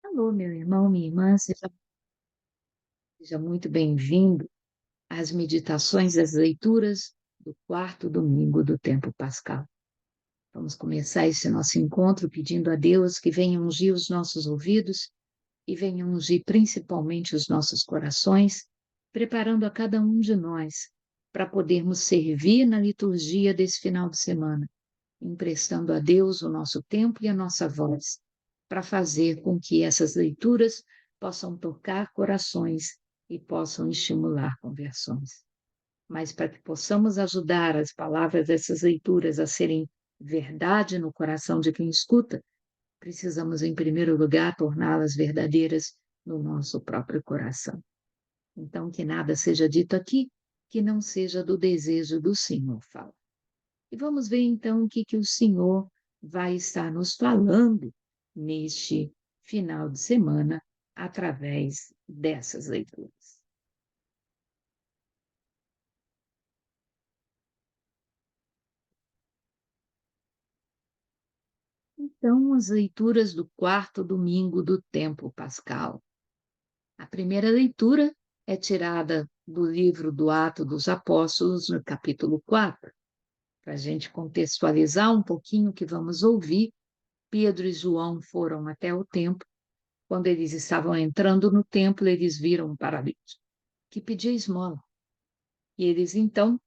Alô, meu irmão, minha irmã, seja muito bem-vindo às meditações das leituras do quarto domingo do tempo pascal. Vamos começar esse nosso encontro pedindo a Deus que venha ungir os nossos ouvidos e venha ungir principalmente os nossos corações, preparando a cada um de nós para podermos servir na liturgia desse final de semana, emprestando a Deus o nosso tempo e a nossa voz, para fazer com que essas leituras possam tocar corações e possam estimular conversões. Mas para que possamos ajudar as palavras dessas leituras a serem verdade no coração de quem escuta, precisamos, em primeiro lugar, torná-las verdadeiras no nosso próprio coração. Então, que nada seja dito aqui que não seja do desejo do Senhor falar. E vamos ver então o que o Senhor vai estar nos falando neste final de semana através dessas leituras. Então, as leituras do quarto domingo do tempo pascal. A primeira leitura é tirada do livro do Ato dos Apóstolos, no capítulo 4. Para a gente contextualizar um pouquinho o que vamos ouvir, Pedro e João foram até o templo. Quando eles estavam entrando no templo, eles viram um paralítico que pedia esmola. E eles então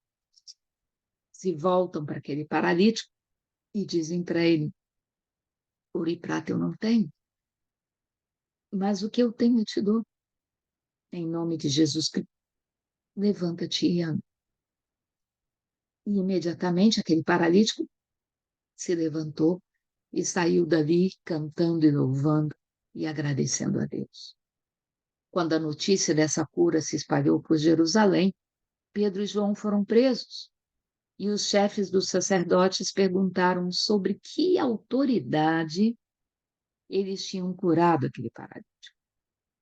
se voltam para aquele paralítico e dizem para ele: ouro e prata eu não tenho, mas o que eu tenho eu te dou. Em nome de Jesus Cristo, levanta-te e anda. E imediatamente aquele paralítico se levantou e saiu dali cantando e louvando e agradecendo a Deus. Quando a notícia dessa cura se espalhou por Jerusalém, Pedro e João foram presos. E os chefes dos sacerdotes perguntaram sobre que autoridade eles tinham curado aquele paralítico.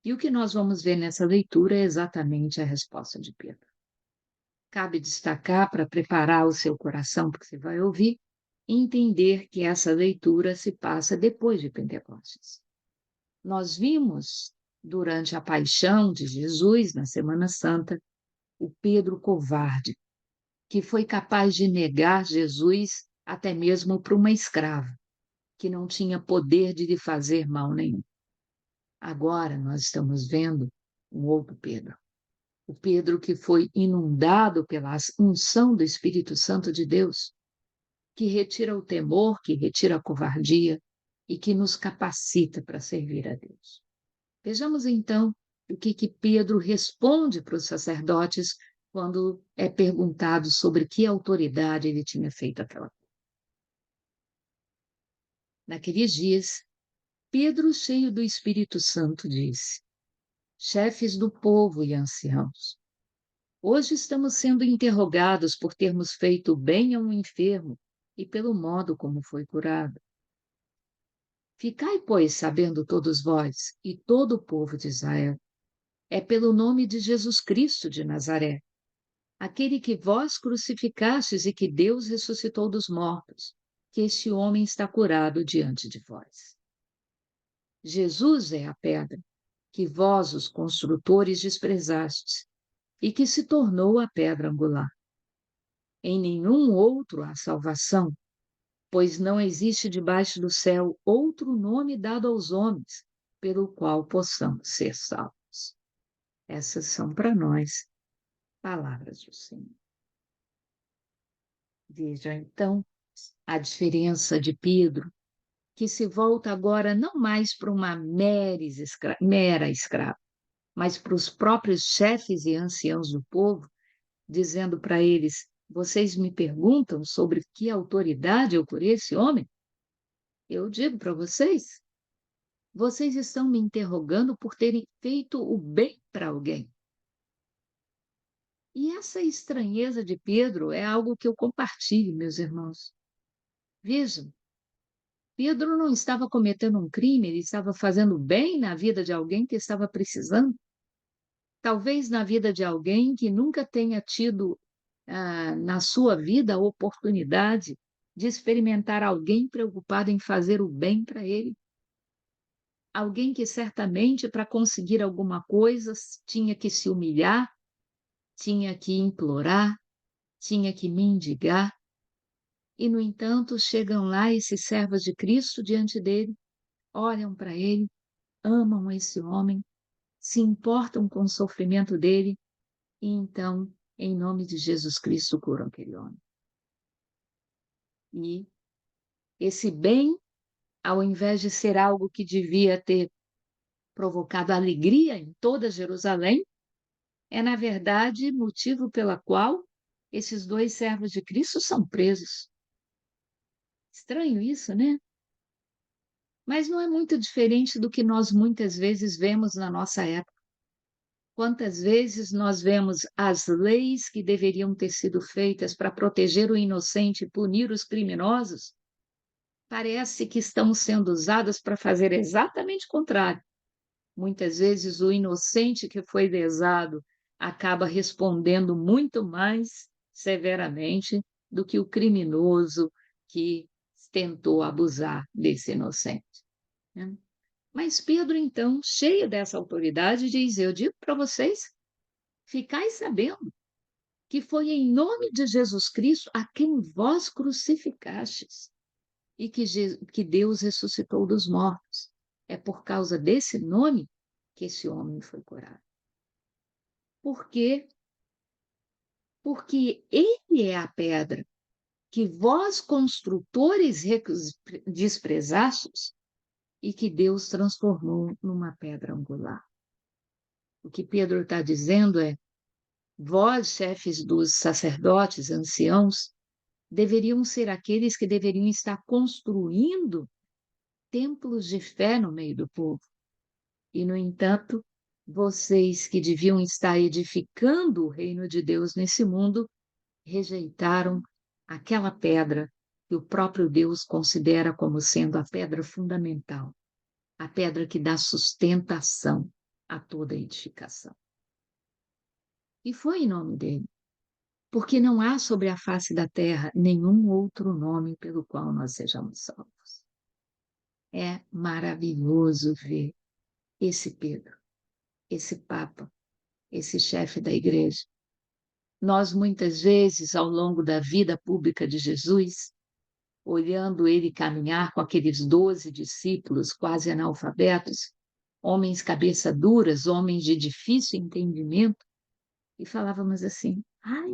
E o que nós vamos ver nessa leitura é exatamente a resposta de Pedro. Cabe destacar, para preparar o seu coração, porque você vai ouvir, e entender que essa leitura se passa depois de Pentecostes. Nós vimos, durante a paixão de Jesus, na Semana Santa, o Pedro covarde, que foi capaz de negar Jesus até mesmo para uma escrava, que não tinha poder de lhe fazer mal nenhum. Agora nós estamos vendo um outro Pedro. O Pedro que foi inundado pela unção do Espírito Santo de Deus, que retira o temor, que retira a covardia e que nos capacita para servir a Deus. Vejamos então o que Pedro responde para os sacerdotes quando é perguntado sobre que autoridade ele tinha feito aquela coisa. Naqueles dias, Pedro, cheio do Espírito Santo, disse: chefes do povo e anciãos, hoje estamos sendo interrogados por termos feito bem a um enfermo e pelo modo como foi curado. Ficai, pois, sabendo todos vós e todo o povo de Israel, é pelo nome de Jesus Cristo de Nazaré, aquele que vós crucificastes e que Deus ressuscitou dos mortos, que este homem está curado diante de vós. Jesus é a pedra que vós, os construtores, desprezastes, e que se tornou a pedra angular. Em nenhum outro há salvação, pois não existe debaixo do céu outro nome dado aos homens, pelo qual possamos ser salvos. Essas são para nós palavras do Senhor. Veja então a diferença de Pedro, que se volta agora não mais para uma mera escrava, mas para os próprios chefes e anciãos do povo, dizendo para eles: vocês me perguntam sobre que autoridade eu curei esse homem? Eu digo para vocês, vocês estão me interrogando por terem feito o bem para alguém. E essa estranheza de Pedro é algo que eu compartilho, meus irmãos. Vejam, Pedro não estava cometendo um crime, ele estava fazendo bem na vida de alguém que estava precisando. Talvez na vida de alguém que nunca tenha tido na sua vida a oportunidade de experimentar alguém preocupado em fazer o bem para ele. alguém que certamente para conseguir alguma coisa tinha que se humilhar, tinha que implorar, tinha que mendigar, e no entanto chegam lá esses servos de Cristo diante dele, olham para ele, amam esse homem, se importam com o sofrimento dele e então, em nome de Jesus Cristo, curam aquele homem. E esse bem, ao invés de ser algo que devia ter provocado alegria em toda Jerusalém, é, na verdade, motivo pela qual esses dois servos de Cristo são presos. Estranho isso, né? Mas não é muito diferente do que nós muitas vezes vemos na nossa época. Quantas vezes nós vemos as leis que deveriam ter sido feitas para proteger o inocente e punir os criminosos, parece que estão sendo usadas para fazer exatamente o contrário. Muitas vezes o inocente que foi lesado acaba respondendo muito mais severamente do que o criminoso que tentou abusar desse inocente, né? Mas Pedro, então, cheio dessa autoridade, diz: Eu digo para vocês, ficai sabendo que foi em nome de Jesus Cristo a quem vós crucificastes e que Deus ressuscitou dos mortos. É por causa desse nome que esse homem foi curado. Por quê? Porque ele é a pedra que vós, construtores, desprezastes e que Deus transformou numa pedra angular. O que Pedro está dizendo é: vós, chefes dos sacerdotes, anciãos, deveriam ser aqueles que deveriam estar construindo templos de fé no meio do povo. E, no entanto, vocês que deviam estar edificando o reino de Deus nesse mundo, rejeitaram aquela pedra que o próprio Deus considera como sendo a pedra fundamental, a pedra que dá sustentação a toda edificação. E foi em nome dele, porque não há sobre a face da terra nenhum outro nome pelo qual nós sejamos salvos. É maravilhoso ver esse Pedro, esse Papa, esse chefe da igreja. Nós, muitas vezes, ao longo da vida pública de Jesus, olhando ele caminhar com aqueles 12 discípulos quase analfabetos, homens cabeça duras, homens de difícil entendimento, e falávamos assim: ai,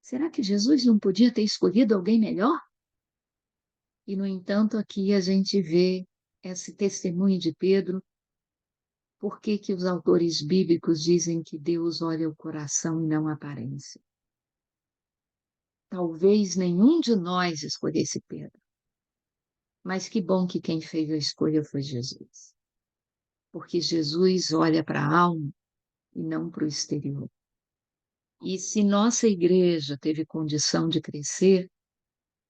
será que Jesus não podia ter escolhido alguém melhor? E, no entanto, aqui a gente vê esse testemunho de Pedro. Por que que os autores bíblicos dizem que Deus olha o coração e não a aparência? Talvez nenhum de nós escolhesse Pedro, mas que bom que quem fez a escolha foi Jesus. Porque Jesus olha para a alma e não para o exterior. E se nossa igreja teve condição de crescer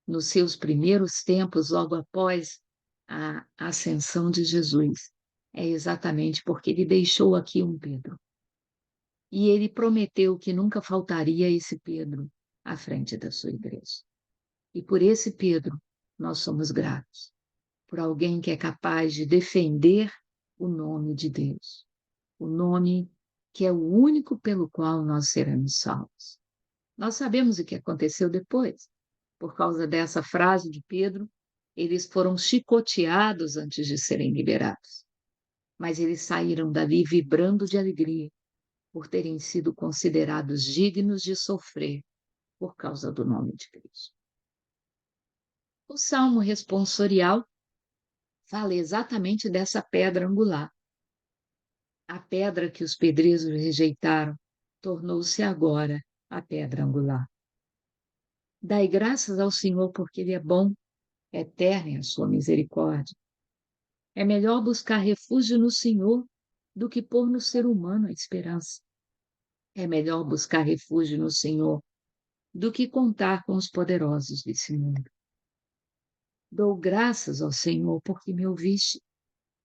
nos seus primeiros tempos, logo após a ascensão de Jesus, é exatamente porque ele deixou aqui um Pedro. E ele prometeu que nunca faltaria esse Pedro à frente da sua igreja. E por esse Pedro, nós somos gratos, por alguém que é capaz de defender o nome de Deus, o nome que é o único pelo qual nós seremos salvos. Nós sabemos o que aconteceu depois. Por causa dessa frase de Pedro, eles foram chicoteados antes de serem liberados. Mas eles saíram dali vibrando de alegria por terem sido considerados dignos de sofrer por causa do nome de Cristo. O Salmo responsorial fala exatamente dessa pedra angular. A pedra que os pedreiros rejeitaram tornou-se agora a pedra angular. Dai graças ao Senhor porque Ele é bom, eterna é a sua misericórdia. É melhor buscar refúgio no Senhor do que pôr no ser humano a esperança. É melhor buscar refúgio no Senhor do que contar com os poderosos desse mundo. Dou graças ao Senhor porque me ouviste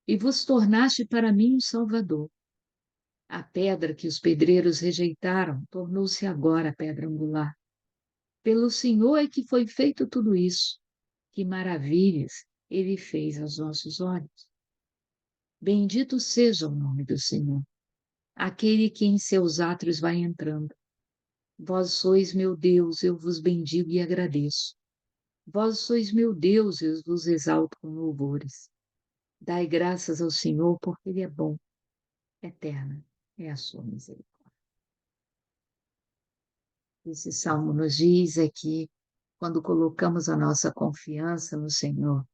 e vos tornaste para mim um Salvador. A pedra que os pedreiros rejeitaram tornou-se agora a pedra angular. Pelo Senhor é que foi feito tudo isso. Que maravilhas Ele fez aos nossos olhos. Bendito seja o nome do Senhor, aquele que em seus átrios vai entrando. Vós sois meu Deus, eu vos bendigo e agradeço. Vós sois meu Deus, eu vos exalto com louvores. Dai graças ao Senhor, porque Ele é bom, eterna é a sua misericórdia. Esse salmo nos diz é que, quando colocamos a nossa confiança no Senhor,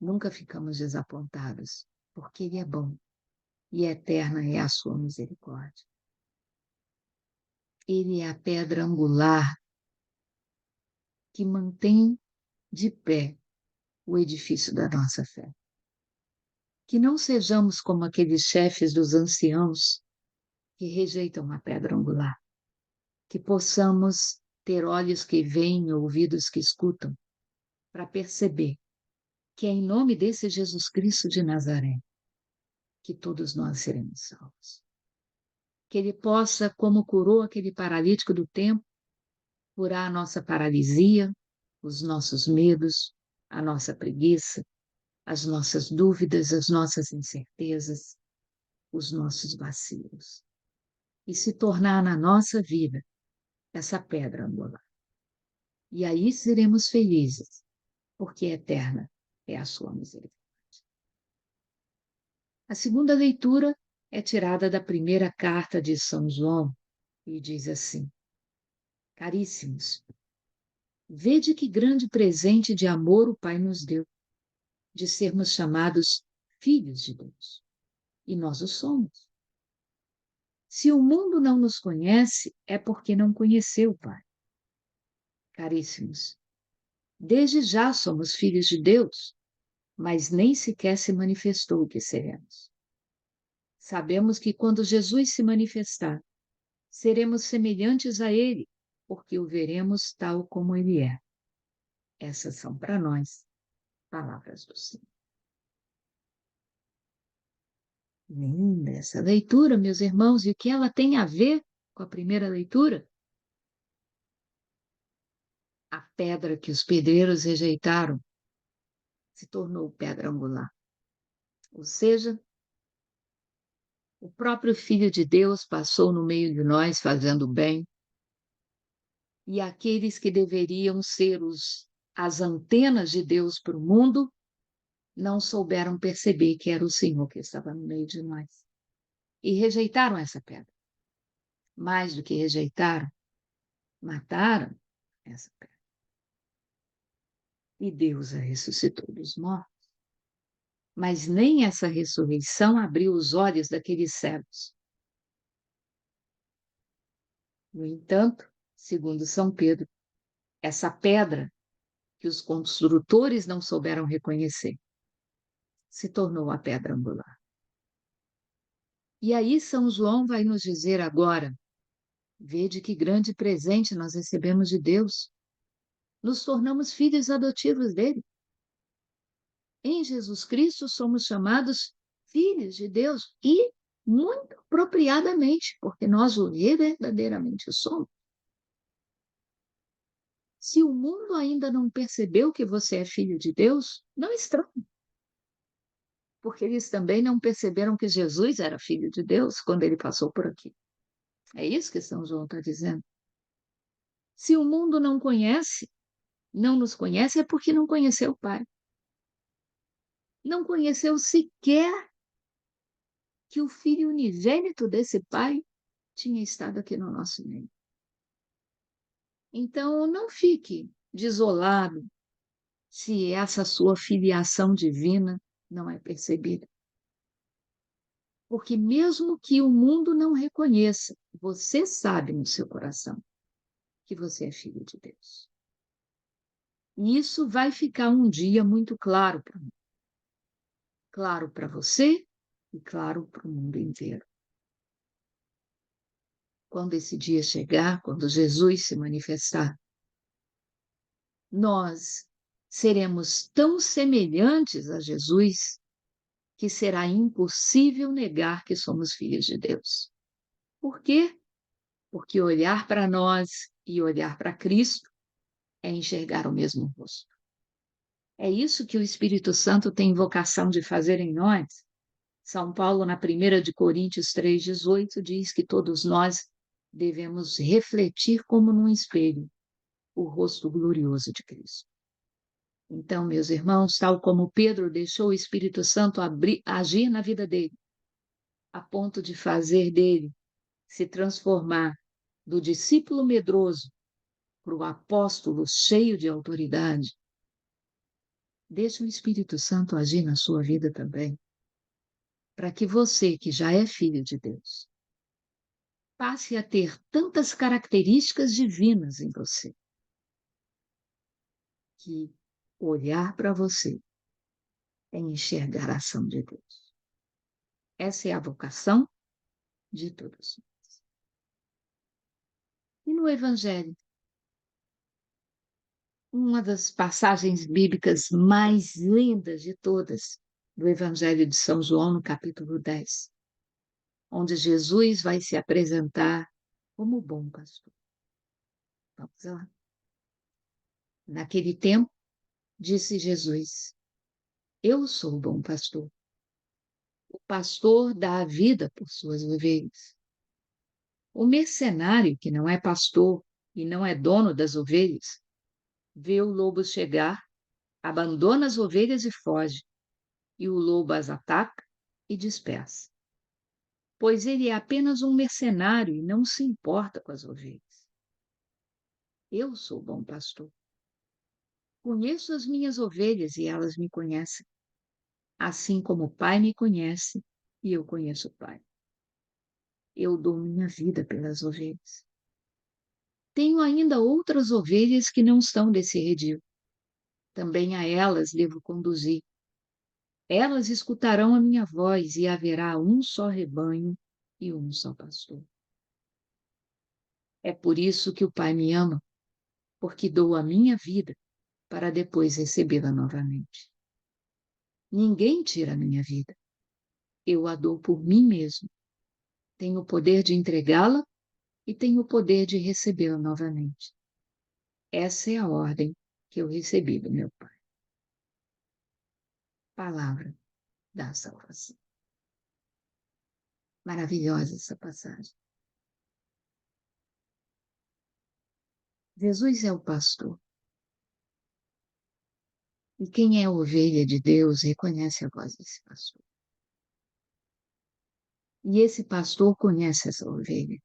nunca ficamos desapontados, porque Ele é bom e eterna é a sua misericórdia. Ele é a pedra angular que mantém de pé o edifício da nossa fé. Que não sejamos como aqueles chefes dos anciãos que rejeitam a pedra angular. Que possamos ter olhos que veem e ouvidos que escutam, para perceber que é em nome desse Jesus Cristo de Nazaré que todos nós seremos salvos. Que Ele possa, como curou aquele paralítico do templo, curar a nossa paralisia, os nossos medos, a nossa preguiça, as nossas dúvidas, as nossas incertezas, os nossos vacilos. E se tornar na nossa vida essa pedra angular. E aí seremos felizes, porque eterna é a sua misericórdia. A segunda leitura é tirada da primeira carta de São João e diz assim: Caríssimos, vede que grande presente de amor o Pai nos deu, de sermos chamados filhos de Deus. E nós o somos. Se o mundo não nos conhece, é porque não conheceu o Pai. Caríssimos, desde já somos filhos de Deus, mas nem sequer se manifestou o que seremos. Sabemos que quando Jesus se manifestar, seremos semelhantes a Ele, porque o veremos tal como Ele é. Essas são para nós palavras do Senhor. Linda essa leitura, meus irmãos, e o que ela tem a ver com a primeira leitura? A pedra que os pedreiros rejeitaram se tornou pedra angular. Ou seja, o próprio Filho de Deus passou no meio de nós fazendo bem, e aqueles que deveriam ser as antenas de Deus para o mundo não souberam perceber que era o Senhor que estava no meio de nós. E rejeitaram essa pedra. Mais do que rejeitaram, mataram essa pedra. E Deus a ressuscitou dos mortos. Mas nem essa ressurreição abriu os olhos daqueles cegos. No entanto, segundo São Pedro, essa pedra que os construtores não souberam reconhecer se tornou a pedra angular. E aí São João vai nos dizer agora: vede que grande presente nós recebemos de Deus. Nos tornamos filhos adotivos dele. Em Jesus Cristo somos chamados filhos de Deus e muito apropriadamente, porque nós o verdadeiramente somos. Se o mundo ainda não percebeu que você é filho de Deus, não estranhe, porque eles também não perceberam que Jesus era filho de Deus quando ele passou por aqui. É isso que São João está dizendo. Se o mundo não nos conhece, é porque não conheceu o Pai. Não conheceu sequer que o Filho unigênito desse Pai tinha estado aqui no nosso meio. Então, não fique desolado se essa sua filiação divina não é percebida. Porque mesmo que o mundo não reconheça, você sabe no seu coração que você é filho de Deus. E isso vai ficar um dia muito claro para mim. Claro para você e claro para o mundo inteiro. Quando esse dia chegar, quando Jesus se manifestar, nós seremos tão semelhantes a Jesus que será impossível negar que somos filhos de Deus. Por quê? Porque olhar para nós e olhar para Cristo é enxergar o mesmo rosto. É isso que o Espírito Santo tem vocação de fazer em nós. São Paulo, na 1 Coríntios 3,18, diz que todos nós devemos refletir como num espelho o rosto glorioso de Cristo. Então, meus irmãos, tal como Pedro deixou o Espírito Santo agir na vida dele, a ponto de fazer dele se transformar do discípulo medroso para o apóstolo cheio de autoridade, deixe o Espírito Santo agir na sua vida também, para que você, que já é filho de Deus, passe a ter tantas características divinas em você, que olhar para você é enxergar a ação de Deus. Essa é a vocação de todos. E no Evangelho, uma das passagens bíblicas mais lindas de todas, do Evangelho de São João, no capítulo 10, onde Jesus vai se apresentar como o bom pastor. Vamos lá. Naquele tempo, disse Jesus: Eu sou o bom pastor. O pastor dá a vida por suas ovelhas. O mercenário, que não é pastor e não é dono das ovelhas, vê o lobo chegar, abandona as ovelhas e foge, e o lobo as ataca e dispersa. Pois ele é apenas um mercenário e não se importa com as ovelhas. Eu sou o bom pastor. Conheço as minhas ovelhas e elas me conhecem, assim como o Pai me conhece e eu conheço o Pai. Eu dou minha vida pelas ovelhas. Tenho ainda outras ovelhas que não estão desse redil. Também a elas devo conduzir. Elas escutarão a minha voz e haverá um só rebanho e um só pastor. É por isso que o Pai me ama, porque dou a minha vida para depois recebê-la novamente. Ninguém tira a minha vida. Eu a dou por mim mesmo. Tenho o poder de entregá-la e tenho o poder de recebê-la novamente. Essa é a ordem que eu recebi do meu Pai. Palavra da salvação. Maravilhosa essa passagem. Jesus é o pastor. E quem é ovelha de Deus reconhece a voz desse pastor. E esse pastor conhece essa ovelha.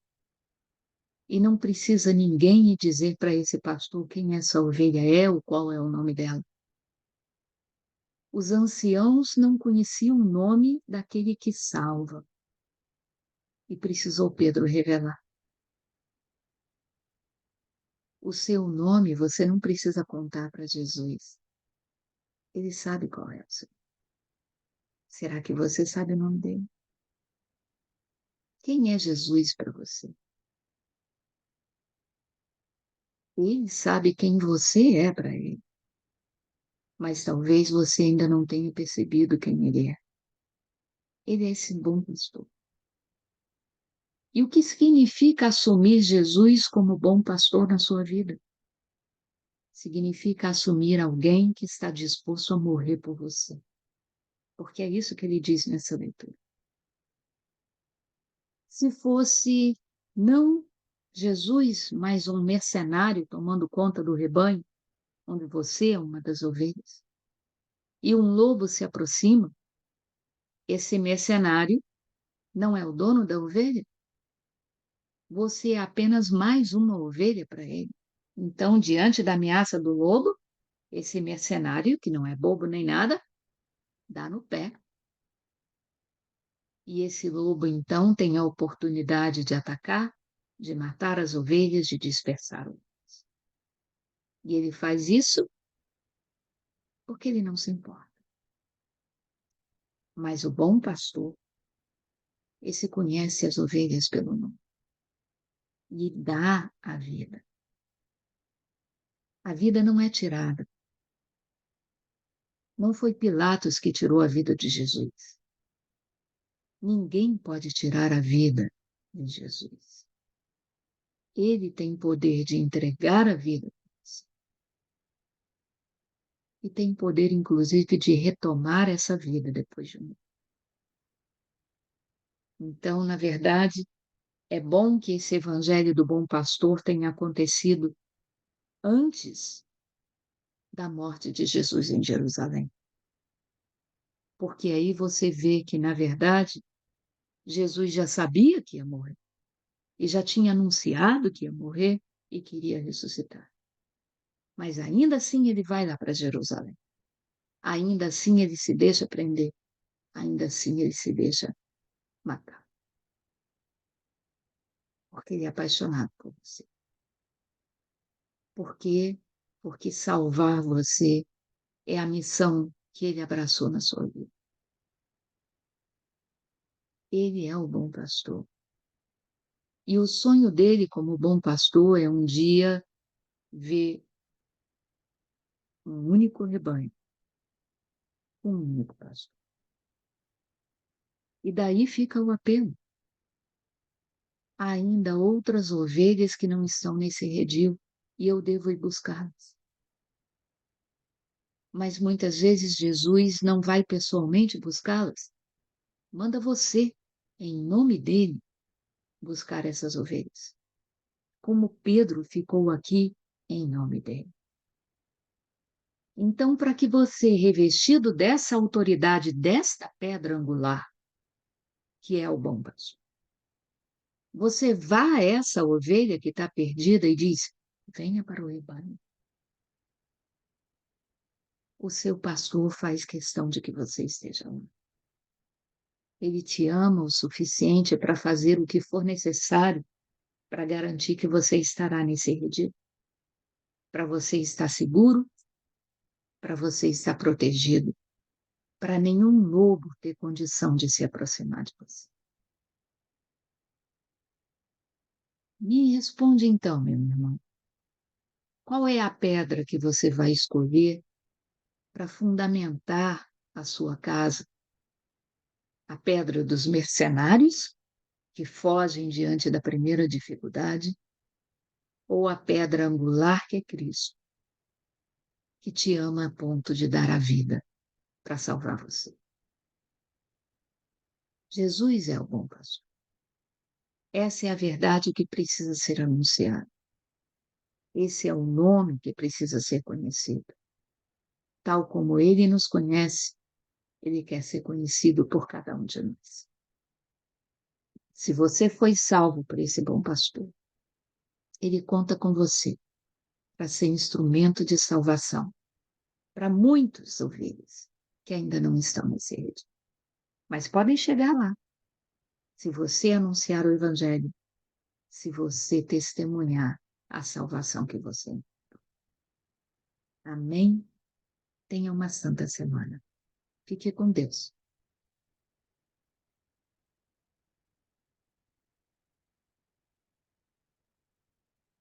E não precisa ninguém dizer para esse pastor quem essa ovelha é ou qual é o nome dela. Os anciãos não conheciam o nome daquele que salva. E precisou Pedro revelar. O seu nome você não precisa contar para Jesus. Ele sabe qual é o seu. Será que você sabe o nome dele? Quem é Jesus para você? Ele sabe quem você é para ele. Mas talvez você ainda não tenha percebido quem ele é. Ele é esse bom pastor. E o que significa assumir Jesus como bom pastor na sua vida? Significa assumir alguém que está disposto a morrer por você. Porque é isso que ele diz nessa leitura. Se fosse não Jesus, mas um mercenário tomando conta do rebanho, onde você é uma das ovelhas, e um lobo se aproxima, esse mercenário não é o dono da ovelha? Você é apenas mais uma ovelha para ele. Então, diante da ameaça do lobo, esse mercenário, que não é bobo nem nada, dá no pé. E esse lobo, então, tem a oportunidade de atacar, de matar as ovelhas, de dispersar ovelhas. E ele faz isso porque ele não se importa. Mas o bom pastor, esse conhece as ovelhas pelo nome e dá a vida. A vida não é tirada. Não foi Pilatos que tirou a vida de Jesus. Ninguém pode tirar a vida de Jesus. Ele tem poder de entregar a vida. e tem poder, inclusive, de retomar essa vida depois de um. Então, na verdade, é bom que esse evangelho do bom pastor tenha acontecido antes da morte de Jesus em Jerusalém. Porque aí você vê que, na verdade, Jesus já sabia que ia morrer e já tinha anunciado que ia morrer e queria ressuscitar. Mas ainda assim ele vai lá para Jerusalém. Ainda assim ele se deixa prender. Ainda assim ele se deixa matar. Porque ele é apaixonado por você. Por quê? Porque salvar você é a missão que ele abraçou na sua vida. Ele é o bom pastor. E o sonho dele como bom pastor é um dia ver um único rebanho, um único pastor. E daí fica o apelo. Há ainda outras ovelhas que não estão nesse redil e eu devo ir buscá-las. Mas muitas vezes Jesus não vai pessoalmente buscá-las. Manda você, em nome dele, buscar essas ovelhas. Como Pedro ficou aqui em nome dele. Então, para que você, revestido dessa autoridade, desta pedra angular, que é o bom pastor, você vá a essa ovelha que está perdida e diz: venha para o rebanho. O seu pastor faz questão de que você esteja lá. Ele te ama o suficiente para fazer o que for necessário para garantir que você estará nesse redil. Para você estar seguro, para você estar protegido, para nenhum lobo ter condição de se aproximar de você. Me responde então, meu irmão. Qual é a pedra que você vai escolher para fundamentar a sua casa? A pedra dos mercenários, que fogem diante da primeira dificuldade? Ou a pedra angular, que é Cristo, que te ama a ponto de dar a vida para salvar você? Jesus é o bom pastor. Essa é a verdade que precisa ser anunciada. Esse é o nome que precisa ser conhecido. Tal como ele nos conhece, ele quer ser conhecido por cada um de nós. Se você foi salvo por esse bom pastor, ele conta com você para ser instrumento de salvação para muitos ovelhas que ainda não estão nesse rede. Mas podem chegar lá, se você anunciar o evangelho, se você testemunhar a salvação que você tem. Amém? Tenha uma santa semana. Fique com Deus.